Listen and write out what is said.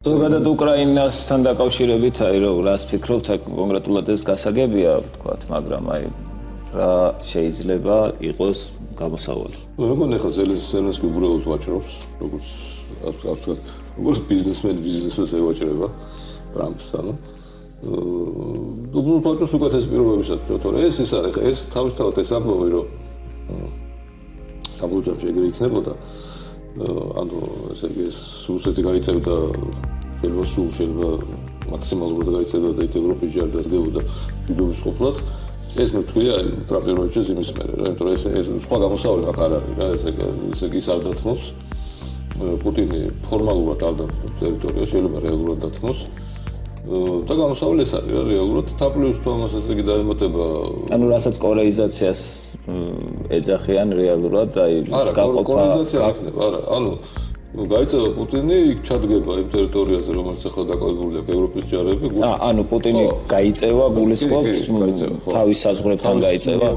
ზოგადად უკრაინასთან დაკავშირებით რას ფიქრობთ, კონკრეტულად ეს გასაგებია, ვთქვათ, მაგრამ რა შეიძლება იყოს გამოსავალი? მეგონა ხა ზელენსკი უბრალოდ ვაჭრობს, როგორც ბიზნესმენს ევაჭრება ტრამპს, ანუ უბრალოდ ვაჭრობს უკეთეს პირობებისათვის, თორე ეს არის, ეს თავისთავად ეს ამბავი, რომ საბოლოოდ ეგრე იქნებოდა, ანუ ესე იგი რუსეთი გაიწევდა შეიძლება მაქსიმალურად გაიწევდა და იქ ევროპის ჯარი დადგებოდა მშვიდობის ყოფილად. ეს მე ვთქვი, ტრამპი რო ეჭვს იმის მერე, რა, იმიტომ რომ ეს სხვა გამოსავალი აქ არ არის რა, ესე იგი ის არ დათმობს. პუტინი ფორმალურად არ დათმობს ტერიტორია, შეიძლება რეალურად დათმოს. და გამოსავალი ეს არის რა, რეალურად თაფლიოს თუ ამას ესე იგი დაემატება. ანუ რასაც კორეიზაციას ეძახიან რეალურად, აი გაყოფა გაქნება, არა, ანუ გაიწევა პუტინი, იქ ჩადგება იმ ტერიტორიაზე, რომელიც ახლა დაკვირვებული აქვს ევროპის ჯარები. ანუ პუტინი გაიწევა, გულისხმობთ, თავის საზღვრებთან გაიწევა.